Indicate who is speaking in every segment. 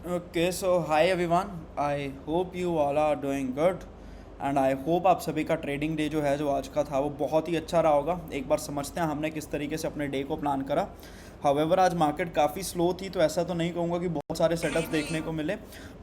Speaker 1: Okay so hi everyone, I hope you all are doing good and I hope आप सभी का trading day जो है जो आज का था वो बहुत ही अच्छा रहा होगा। एक बार समझते हैं हमने किस तरीके से अपने डे को प्लान करा। हावेवर आज मार्केट काफ़ी स्लो थी, तो ऐसा तो नहीं कहूँगा कि बहुत सारे सेटअप्स देखने को मिले,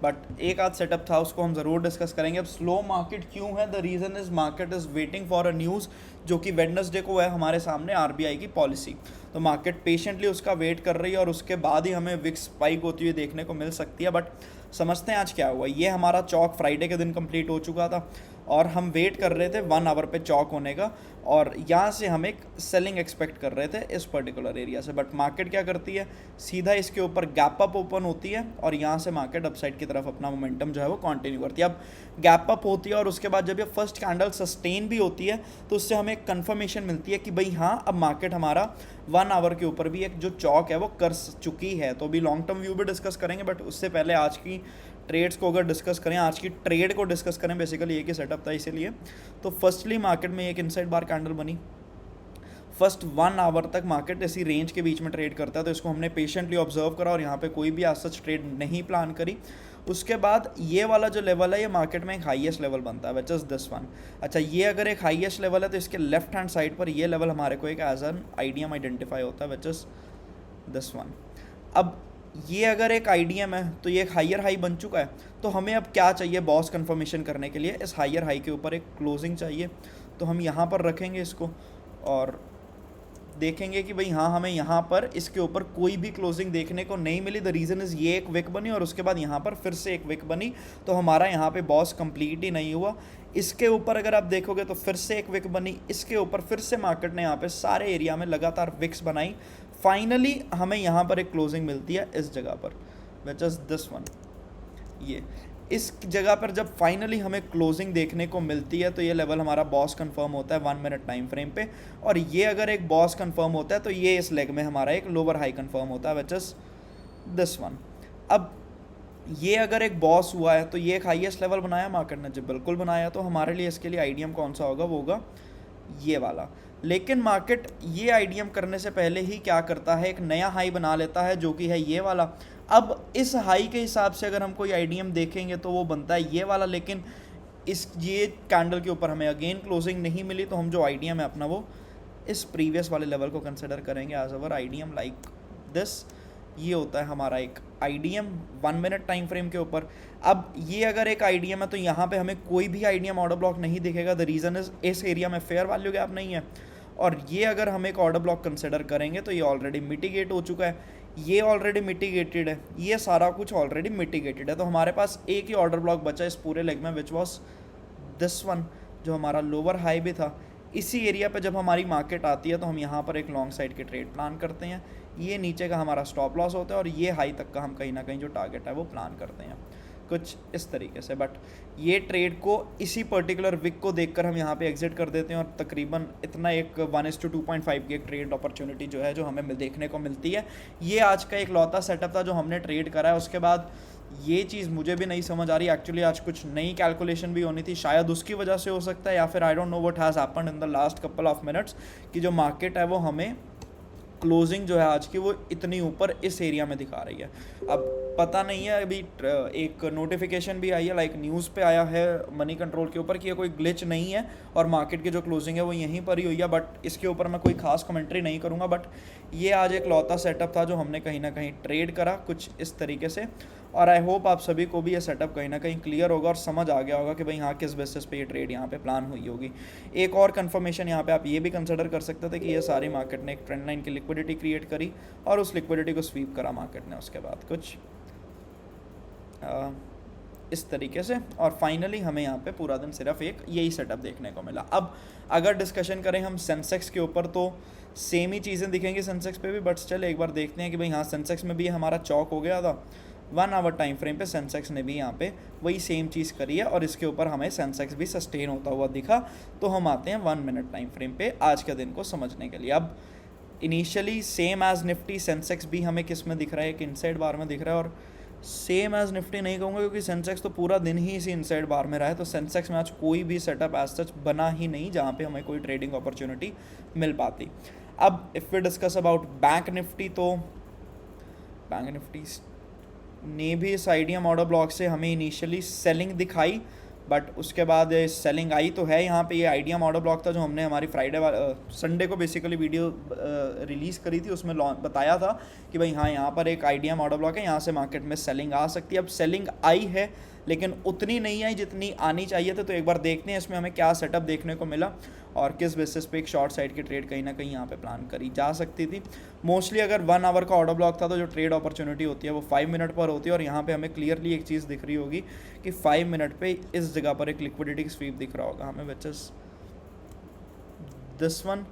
Speaker 1: बट एक आध सेटअप था उसको हम ज़रूर डिस्कस करेंगे। अब स्लो मार्केट क्यों है? The reason is market is waiting for a news जो कि वेडनेसडे को है हमारे सामने आरबीआई की पॉलिसी। तो मार्केट पेशेंटली उसका वेट कर रही है और उसके बाद ही हमें विक्स स्पाइक होती हुई देखने को मिल सकती है। बट समझते हैं आज क्या हुआ। ये हमारा चौक फ्राइडे के दिन कंप्लीट हो चुका था और हम वेट कर रहे थे 1 आवर पे चौक होने का, और यहाँ से हम एक सेलिंग एक्सपेक्ट कर रहे थे इस पर्टिकुलर एरिया से। बट मार्केट क्या करती है, सीधा इसके ऊपर गैप अप ओपन होती है और यहाँ से मार्केट अपसाइड की तरफ अपना मोमेंटम जो है वो कंटिन्यू करती है। अब गैप अप होती है और उसके बाद जब ये फर्स्ट कैंडल सस्टेन भी होती है तो उससे हमें एक कन्फर्मेशन मिलती है कि भाई हाँ, अब मार्केट हमारा 1 आवर के ऊपर भी एक जो चौक है वो कर चुकी है। तो अभी लॉन्ग टर्म व्यू भी डिस्कस करेंगे, बट उससे पहले आज की ट्रेड्स को अगर डिस्कस करें, आज की ट्रेड को डिस्कस करें, बेसिकली एक ही सेटअप था इसीलिए। तो फर्स्टली मार्केट में एक इनसाइड बार कैंडल बनी। फर्स्ट 1 आवर तक मार्केट इसी रेंज के बीच में ट्रेड करता है, तो इसको हमने पेशेंटली ऑब्जर्व करा और यहाँ पे कोई भी आज सच ट्रेड नहीं प्लान करी। उसके बाद ये वाला जो लेवल है ये मार्केट में एक हाईएस्ट लेवल बनता है, विच इज़ दिस वन। अच्छा, ये अगर एक हाईएस्ट लेवल है तो इसके लेफ्ट हैंड साइड पर ये लेवल हमारे को एक एज एन आईडीएम आइडेंटिफाई होता है, विच इज़ दिस वन। अब ये अगर एक आईडीएम है तो ये एक हायर हाई बन चुका है। तो हमें अब क्या चाहिए बॉस कंफर्मेशन करने के लिए? इस हायर हाई के ऊपर एक क्लोजिंग चाहिए। तो हम यहाँ पर रखेंगे इसको और देखेंगे कि भाई हाँ, हमें यहाँ पर इसके ऊपर कोई भी क्लोजिंग देखने को नहीं मिली। द रीज़न इज़ ये एक विक बनी और उसके बाद यहाँ पर फिर से एक विक बनी, तो हमारा यहाँ पे बॉस कंप्लीट ही नहीं हुआ। इसके ऊपर अगर आप देखोगे तो फिर से एक विक बनी, इसके ऊपर फिर से मार्केट ने यहाँ पे सारे एरिया में लगातार विक्स बनाई। फाइनली हमें यहाँ पर एक क्लोजिंग मिलती है इस जगह पर, विच इज़ दिस वन। ये इस जगह पर जब फाइनली हमें क्लोजिंग देखने को मिलती है तो ये लेवल हमारा बॉस कंफर्म होता है 1 मिनट टाइम फ्रेम पे। और ये अगर एक बॉस कंफर्म होता है तो ये इस लेग में हमारा एक लोअर हाई कंफर्म होता है, विच इज़ दिस वन। अब ये अगर एक बॉस हुआ है तो ये एक हाईएस्ट लेवल बनाया मार्केट ने, जब बिल्कुल बनाया तो हमारे लिए इसके लिए आईडीएम कौन सा होगा? वो होगा ये वाला। लेकिन मार्केट ये आईडीएम करने से पहले ही क्या करता है, एक नया हाई बना लेता है जो कि है ये वाला। अब इस हाई के हिसाब से अगर हम कोई आईडीएम देखेंगे तो वो बनता है ये वाला, लेकिन इस ये कैंडल के ऊपर हमें अगेन क्लोजिंग नहीं मिली, तो हम जो आईडीएम है अपना वो इस प्रीवियस वाले लेवल को कंसिडर करेंगे as our IDM like this. ये होता है हमारा एक आईडीएम 1 मिनट टाइम फ्रेम के ऊपर। अब ये अगर एक आईडीएम है तो यहाँ पे हमें कोई भी आईडीएम ऑर्डर ब्लॉक नहीं दिखेगा। द रीज़न इज इस एरिया में फेयर वैल्यू गैप नहीं है, और ये अगर हम एक ऑर्डर ब्लॉक कंसिडर करेंगे तो ये ऑलरेडी मिटिगेट हो चुका है, ये ऑलरेडी मिटिगेटेड है, ये सारा कुछ ऑलरेडी मिटिगेटेड है। तो हमारे पास एक ही ऑर्डर ब्लॉक बचा इस पूरे लेग में, विच वॉज दिस वन, जो हमारा लोअर हाई भी था। इसी एरिया पे जब हमारी मार्केट आती है तो हम यहाँ पर एक लॉन्ग साइड के ट्रेड प्लान करते हैं। ये नीचे का हमारा स्टॉप लॉस होता है और ये हाई तक का हम कहीं ना कहीं जो टारगेट है वो प्लान करते हैं कुछ इस तरीके से। बट ये ट्रेड को इसी पर्टिकुलर विक को देखकर हम यहाँ पे एग्जिट कर देते हैं और तकरीबन इतना एक 1:2.5 की एक ट्रेड अपॉर्चुनिटी जो है जो हमें देखने को मिलती है। ये आज का एक लौता सेटअप था जो हमने ट्रेड करा है। उसके बाद ये चीज़ मुझे भी नहीं समझ आ रही एक्चुअली, आज कुछ नई कैलकुलेशन भी होनी थी, शायद उसकी वजह से हो सकता है, या फिर I don't know what has happened in the last couple of minutes कि जो मार्केट है वो हमें क्लोजिंग जो है आज की वो इतनी ऊपर इस एरिया में दिखा रही है। अब पता नहीं है, अभी एक नोटिफिकेशन भी आई है, लाइक न्यूज़ पे आया है मनी कंट्रोल के ऊपर कि ये कोई ग्लिच नहीं है और मार्केट की जो क्लोजिंग है वो यहीं पर ही हुई है। बट इसके ऊपर मैं कोई खास कमेंट्री नहीं करूँगा। बट ये आज एक लौता सेटअप था जो हमने कहीं ना कहीं ट्रेड करा कुछ इस तरीके से, और आई होप आप सभी को भी ये सेटअप कहीं ना कहीं क्लियर होगा और समझ आ गया होगा कि भाई हाँ, किस बेसिस पे ये ट्रेड यहाँ पे प्लान हुई होगी। एक और कंफर्मेशन यहाँ पे आप ये भी कंसिडर कर सकते थे कि ये सारी मार्केट ने एक ट्रेंड लाइन की लिक्विडिटी क्रिएट करी और उस लिक्विडिटी को स्वीप करा मार्केट ने उसके बाद कुछ इस तरीके से, और फाइनली हमें यहाँ पे पूरा दिन सिर्फ एक यही सेटअप देखने को मिला। अब अगर डिस्कशन करें हम सेंसेक्स के ऊपर तो सेम ही चीज़ें दिखेंगी सेंसेक्स पे भी, बट स्टिल एक बार देखते हैं कि भाई हाँ, सेंसेक्स में भी हमारा चौक हो गया था 1 आवर टाइम फ्रेम पे, सेंसेक्स ने भी यहाँ पे वही सेम चीज़ करी है और इसके ऊपर हमें सेंसेक्स भी सस्टेन होता हुआ दिखा। तो हम आते हैं 1 मिनट टाइम फ्रेम पे आज के दिन को समझने के लिए। अब initially same as Nifty Sensex भी हमें किस में दिख रहा है, एक इनसाइड बार में दिख रहा है, और सेम एज निफ्टी नहीं कहूँगा क्योंकि सेंसेक्स तो पूरा दिन ही इसी इनसाइड बार में रहा है। तो सेंसेक्स में आज कोई भी सेटअप एज सच बना ही नहीं जहाँ पे हमें कोई ट्रेडिंग अपॉर्चुनिटी मिल पाती। अब if we discuss about bank Nifty, तो बैंक निफ्टी ने भी इस आइडियम ऑर्डर ब्लॉक से हमें इनिशियली सेलिंग दिखाई, बट उसके बाद सेलिंग आई तो है यहाँ पे। ये आइडियम ऑर्डर ब्लॉक था जो हमने हमारी फ्राइडे संडे को बेसिकली वीडियो रिलीज़ करी थी, उसमें बताया था कि भाई हाँ यहाँ पर एक आइडियम ऑर्डर ब्लॉक है, यहाँ से मार्केट में सेलिंग आ सकती है। अब सेलिंग आई है लेकिन उतनी नहीं आई जितनी आनी चाहिए थी, तो एक बार देखते हैं इसमें हमें क्या सेटअप देखने को मिला और किस बेसिस पे एक शॉर्ट साइड की ट्रेड कहीं ना कहीं यहाँ पे प्लान करी जा सकती थी। मोस्टली अगर 1 आवर का ऑर्डर ब्लॉक था तो जो ट्रेड अपॉर्चुनिटी होती है वो 5 मिनट पर होती है, और यहाँ पे हमें क्लियरली एक चीज़ दिख रही होगी कि 5 मिनट पे इस जगह पर एक लिक्विडिटी स्वीप दिख रहा होगा हमें, विच इज़ दिस वन।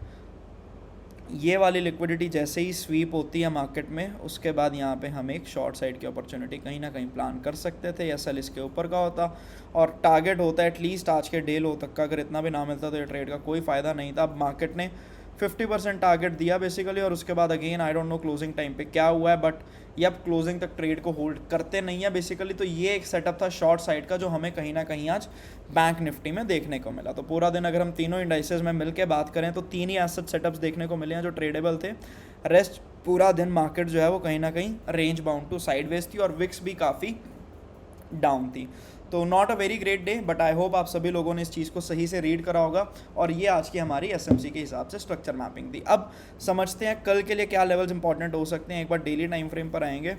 Speaker 1: ये वाली लिक्विडिटी जैसे ही स्वीप होती है मार्केट में, उसके बाद यहाँ पे हम एक शॉर्ट साइड की अपॉर्चुनिटी कहीं ना कहीं प्लान कर सकते थे, या सेल इसके ऊपर का होता और टारगेट होता है एटलीस्ट आज के डे लो तक का। अगर इतना भी ना मिलता तो ये ट्रेड का कोई फ़ायदा नहीं था। अब मार्केट ने 50% टारगेट दिया बेसिकली, और उसके बाद again I don't know closing time पे क्या हुआ है, बट ये अब क्लोजिंग तक ट्रेड को होल्ड करते नहीं है बेसिकली। तो ये एक सेटअप था शॉर्ट साइड का जो हमें कहीं ना कहीं आज बैंक निफ्टी में देखने को मिला। तो पूरा दिन अगर हम तीनों इंडाइसेस में मिल के बात करें तो 3 ही एसेट सेटअप्स देखने को मिले हैं जो ट्रेडेबल थे। रेस्ट पूरा दिन मार्केट जो है वो कहीं ना कहीं रेंज बाउंड टू साइडवेज थी, और विक्स भी काफ़ी डाउन थी। तो not a very great day, but I hope आप सभी लोगों ने इस चीज़ को सही से रीड करा होगा, और ये आज की हमारी एसएमसी के हिसाब से स्ट्रक्चर मैपिंग थी। अब समझते हैं कल के लिए क्या लेवल्स इंपॉर्टेंट हो सकते हैं। एक बार डेली टाइम फ्रेम पर आएंगे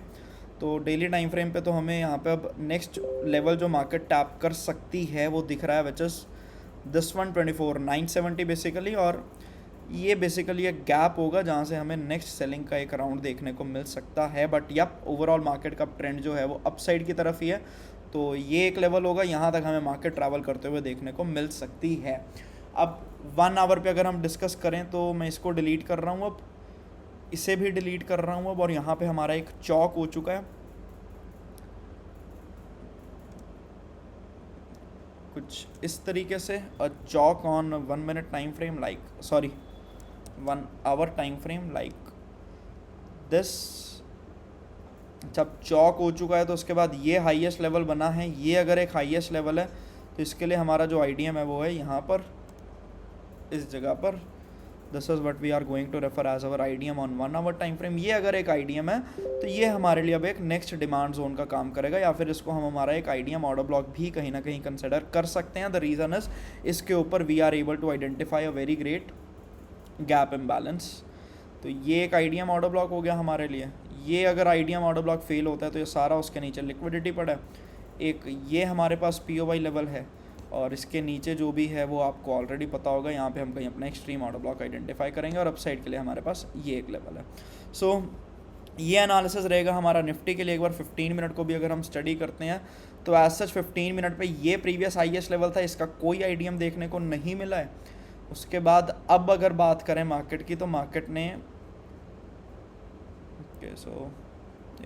Speaker 1: तो डेली टाइम फ्रेम पे तो हमें यहाँ पे अब नेक्स्ट लेवल जो मार्केट टैप कर सकती है वो दिख रहा है, विच इज़ दिस 124,970 बेसिकली। और ये बेसिकली एक गैप होगा जहाँ से हमें नेक्स्ट सेलिंग का एक राउंड देखने को मिल सकता है, बट यप ओवरऑल मार्केट का ट्रेंड जो है वो अपसाइड की तरफ ही है। तो ये एक लेवल होगा, यहाँ तक हमें मार्केट ट्रैवल करते हुए देखने को मिल सकती है। अब 1 आवर पे अगर हम डिस्कस करें तो मैं इसको डिलीट कर रहा हूँ, अब इसे भी डिलीट कर रहा हूँ अब, और यहाँ पे हमारा एक चौक हो चुका है कुछ इस तरीके से, a CHoCH on 1 minute time frame like 1 hour time frame like this. जब चौक हो चुका है तो उसके बाद ये हाईएस्ट लेवल बना है, ये अगर एक हाईएस्ट लेवल है तो इसके लिए हमारा जो आईडीएम है वो है यहाँ पर इस जगह पर। This is what we are going to refer as our IDM on 1 hour time frame. ये अगर एक आईडीएम है तो ये हमारे लिए अब एक नेक्स्ट डिमांड जोन का काम करेगा, या फिर इसको हम हमारा एक आईडीएम ऑर्डर ब्लॉक भी कहीं ना कहीं कंसिडर कर सकते हैं। द रीज़न इज इसके ऊपर we are able to identify a very great gap imbalance. तो ये एक आईडीएम ऑर्डर ब्लॉक हो गया हमारे लिए। ये अगर आईडीएम ऑर्डर ब्लॉक फेल होता है तो ये सारा उसके नीचे लिक्विडिटी पड़ा है। एक ये हमारे पास पीओवाई लेवल है, और इसके नीचे जो भी है वो आपको ऑलरेडी पता होगा। यहाँ पे हम कहीं अपना एक्सट्रीम ऑर्डर ब्लॉक आइडेंटिफाई करेंगे, और अपसाइड के लिए हमारे पास ये एक लेवल है। सो ये एनालिसिस रहेगा हमारा निफ्टी के लिए। एक बार 15 मिनट को भी अगर हम स्टडी करते हैं तो एज सच 15 मिनट पे ये प्रीवियस हाईएस्ट लेवल था, इसका कोई आईडीएम देखने को नहीं मिला है। उसके बाद अब अगर बात करें मार्केट की तो मार्केट ने सो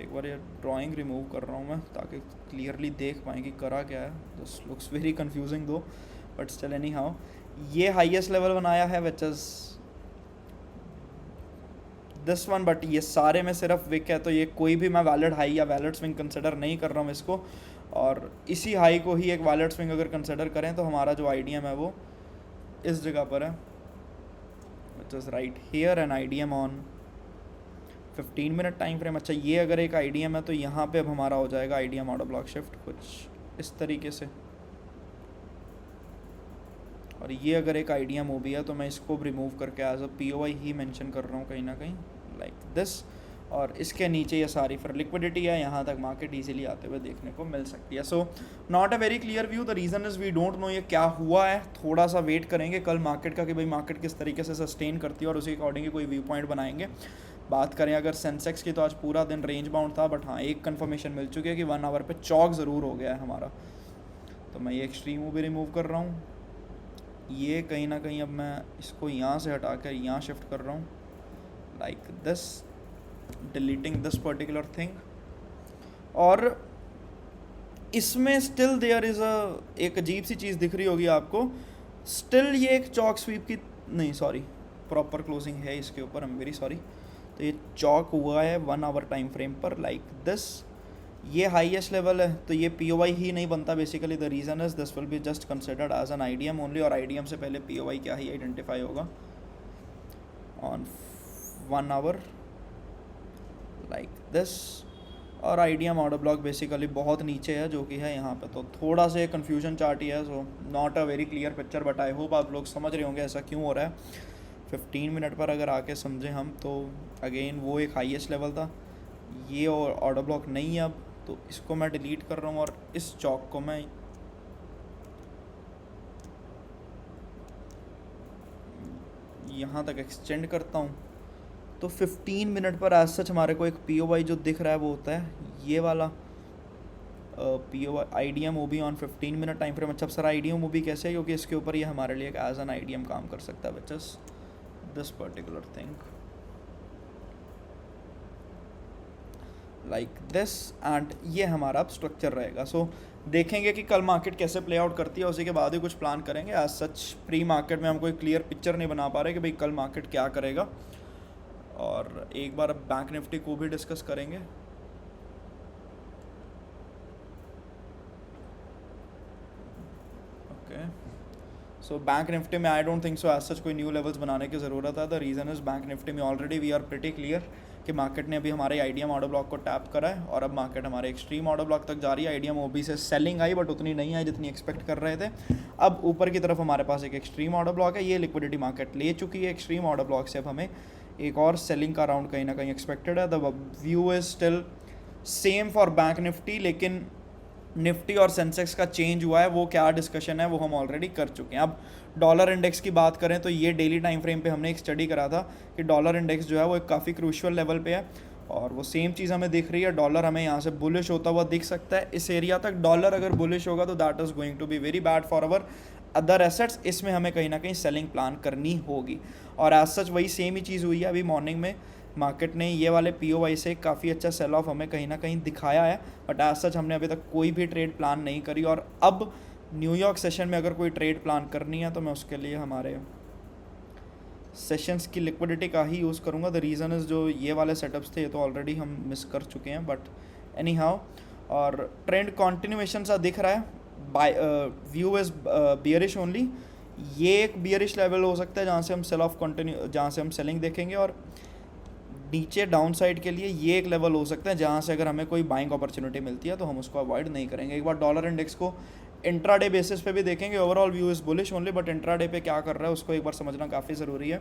Speaker 1: एक बार ये ड्राइंग रिमूव कर रहा हूँ मैं ताकि क्लियरली देख पाएँ कि करा क्या है। दिस लुक्स वेरी कंफ्यूजिंग दो, बट स्टिल एनी हाउ ये हाईएस्ट लेवल बनाया है which is this one, but ये सारे में सिर्फ विक है, तो ये कोई भी मैं वैलिड हाई या वैलिड स्विंग कंसिडर नहीं कर रहा हूँ इसको। और इसी हाई को ही एक वैलिड स्विंग अगर कंसिडर करें तो हमारा जो आईडीएम है वो इस जगह पर है, which is right here, an IDM on 15 minute time frame. अच्छा ये अगर एक आईडीएम है तो यहाँ पे अब हमारा हो जाएगा आईडीएम ऑर्डर ब्लॉक शिफ्ट कुछ इस तरीके से, और ये अगर एक आईडीएम ओबी है तो मैं इसको रिमूव करके एज अ पीओआई ही मेंशन कर रहा हूँ कहीं ना कहीं लाइक दिस। और इसके नीचे ये सारी फिर लिक्विडिटी है, यहाँ तक मार्केट इजीली आते हुए देखने को मिल सकती है। So not a very clear view. The reason is we don't know ये क्या हुआ है। थोड़ा सा वेट करेंगे कल मार्केट का कि भाई मार्केट किस तरीके से सस्टेन करती है, और उसी अकॉर्डिंग कोई व्यू पॉइंट बनाएंगे। बात करें अगर सेंसेक्स की तो आज पूरा दिन रेंज बाउंड था, बट हाँ एक कन्फर्मेशन मिल चुकी है कि 1 आवर पे चौक ज़रूर हो गया है हमारा। तो मैं ये एक्सट्रीम भी रिमूव कर रहा हूँ। ये कहीं ना कहीं अब मैं इसको यहाँ से हटा कर यहाँ शिफ्ट कर रहा हूँ like this, deleting this particular thing. और इसमें स्टिल देयर इज़ एक अजीब सी चीज़ दिख रही होगी आपको। स्टिल ये एक चौक स्वीप की नहीं, सॉरी प्रॉपर क्लोजिंग है इसके ऊपर, आई एम वेरी सॉरी। तो ये चौक हुआ है 1 आवर टाइम फ्रेम पर लाइक दिस। ये हाईएस्ट लेवल है तो ये पीओवाई ही नहीं बनता basically. The reason is this will be just considered as an IDM only, और आईडीएम से पहले पीओवाई क्या ही आइडेंटिफाई होगा ऑन 1 आवर लाइक दिस। और आइडियम ऑर्डर ब्लॉक बेसिकली बहुत नीचे है जो कि है यहाँ पे, तो थोड़ा सा कन्फ्यूजन चार्ट ही है, so not a very clear picture, but I hope आप लोग समझ रहे होंगे ऐसा क्यों हो रहा है। 15 मिनट पर अगर आके समझें हम तो अगेन वो एक हाईएस्ट लेवल था, ये और ऑर्डर ब्लॉक नहीं है अब, तो इसको मैं डिलीट कर रहा हूँ और इस चौक को मैं यहाँ तक एक्सटेंड करता हूँ। तो 15 मिनट पर एज सच हमारे को एक POI जो दिख रहा है वो होता है ये वाला POI IDM OB on 15 minute time frame. अच्छा सर IDM OB कैसे है, क्योंकि इसके ऊपर ये हमारे लिए एक एज एन IDM काम कर सकता है, which is this particular thing like this, and ये हमारा अब स्ट्रक्चर रहेगा। सो देखेंगे कि कल मार्केट कैसे प्ले आउट करती है, उसी के बाद ही कुछ प्लान करेंगे। एज सच प्री मार्केट में हम कोई क्लियर पिक्चर नहीं बना पा रहे कि भाई कल मार्केट क्या करेगा, और एक बार अब बैंक निफ्टी को भी डिस्कस करेंगे। ओके, सो बैंक निफ्टी में I don't think so as such कोई न्यू लेवल्स बनाने की ज़रूरत है। The reason is bank Nifty में already we are pretty clear कि मार्केट ने अभी हमारे आईडीएम ऑर्डर ब्लॉक को टैप करा है, और अब मार्केट हमारे एक्सट्रीम ऑर्डर ब्लॉक तक जा रही है। आईडीएम ओबी से सेलिंग आई बट उतनी नहीं आई जितनी एक्सपेक्ट कर रहे थे। अब ऊपर की तरफ हमारे पास एक एक्सट्रीम ऑर्डर ब्लॉक है, ये लिक्विडिटी मार्केट ले चुकी है। एक्सट्रीम ऑर्डर ब्लॉक से अब हमें एक और सेलिंग का राउंड कहीं ना कहीं एक्सपेक्टेड है। The view is still same for bank Nifty, लेकिन निफ्टी और सेंसेक्स का चेंज हुआ है, वो क्या डिस्कशन है वो हम ऑलरेडी कर चुके हैं। अब डॉलर इंडेक्स की बात करें तो ये डेली टाइम फ्रेम पे हमने एक स्टडी करा था कि डॉलर इंडेक्स जो है वो एक काफ़ी क्रूशियल लेवल पे है, और वो सेम चीज़ हमें दिख रही है। डॉलर हमें यहाँ से बुलिश होता हुआ दिख सकता है इस एरिया तक। डॉलर अगर बुलिश होगा तो that is going to be very bad for our other assets, इसमें हमें कहीं ना कहीं सेलिंग प्लान करनी होगी। और एज सच वही सेम ही चीज़ हुई है। अभी मॉर्निंग में मार्केट ने ये वाले POI से काफ़ी अच्छा सेल ऑफ हमें कहीं ना कहीं दिखाया है, बट एज सच हमने अभी तक कोई भी ट्रेड प्लान नहीं करी। और अब न्यूयॉर्क सेशन में अगर कोई ट्रेड प्लान करनी है तो मैं उसके लिए हमारे सेशंस की लिक्विडिटी का ही यूज़ करूँगा। द रीज़न इज़ जो ये वाले सेटअप्स थे ये तो ऑलरेडी हम मिस कर चुके हैं, बट एनी हाउ। और ट्रेंड कॉन्टिन्यूएशन सा दिख रहा है, my view is bearish only. ये एक बियरिश लेवल हो सकता है जहाँ से हम सेल ऑफ कंटिन्यू, जहाँ से हम सेलिंग देखेंगे, और नीचे डाउन साइड के लिए ये एक लेवल हो सकता है जहाँ से अगर हमें कोई बाइंग अपॉर्चुनिटी मिलती है तो हम उसको अवॉइड नहीं करेंगे। एक बार डॉलर इंडेक्स को इंट्राडे बेसिस पे भी देखेंगे। Overall view is bullish only, but intraday पे क्या कर रहा है उसको एक बार समझना काफ़ी ज़रूरी है।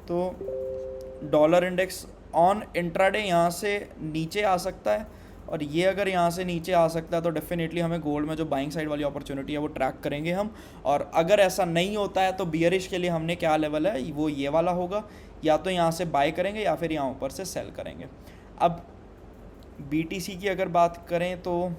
Speaker 1: तो डॉलर इंडेक्स ऑन इंट्राडे यहाँ से नीचे आ सकता है, और ये अगर यहाँ से नीचे आ सकता है तो डेफिनेटली हमें गोल्ड में जो बाइंग साइड वाली अपॉर्चुनिटी है वो ट्रैक करेंगे हम। और अगर ऐसा नहीं होता है तो बियरिश के लिए हमने क्या लेवल है वो ये वाला होगा, या तो यहाँ से बाय करेंगे या फिर यहाँ ऊपर से सेल करेंगे। अब BTC की अगर बात करें तो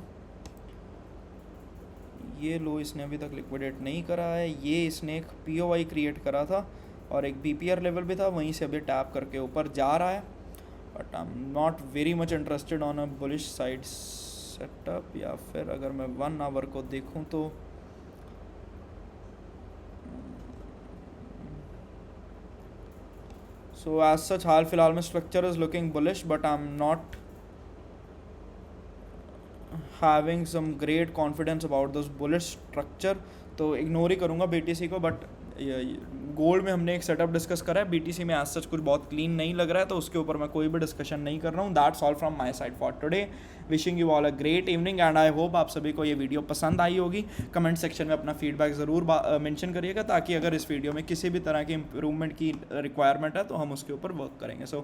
Speaker 1: ये लो इसने अभी तक लिक्विडेट नहीं करा है, ये इसने एक POI क्रिएट करा था और एक BPR लेवल भी था, वहीं से अभी टैप करके ऊपर जा रहा है। But I am not very much interested on a bullish side setup. या फिर अगर मैं 1 आवर को देखूं तो सो एज सच हाल फिलहाल में structure is looking bullish, but I am not having some great confidence about this bullish structure, तो इग्नोर ही करूँगा BTC को। बट गोल्ड में हमने एक सेटअप डिस्कस करा है, BTC में एज सच कुछ बहुत क्लीन नहीं लग रहा है, तो उसके ऊपर मैं कोई भी डिस्कशन नहीं कर रहा हूँ। That's all from my side for today. Wishing you all a great evening, and I hope आप सभी को ये वीडियो पसंद आई होगी। कमेंट सेक्शन में अपना फीडबैक ज़रूर मेंशन करिएगा, ताकि अगर इस वीडियो में किसी भी तरह की इंप्रूवमेंट की रिक्वायरमेंट है तो हम उसके ऊपर वर्क करेंगे। So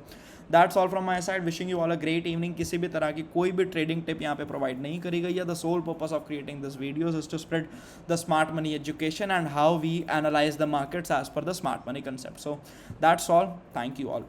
Speaker 1: that's all from my side. Wishing you all a great evening. किसी भी तरह की कोई भी ट्रेडिंग टिप यहाँ पे प्रोवाइड नहीं करी गई है। The sole purpose of creating this videos is to spread the smart money education and how we analyse the markets as per the smart money concept. So that's all. Thank you all.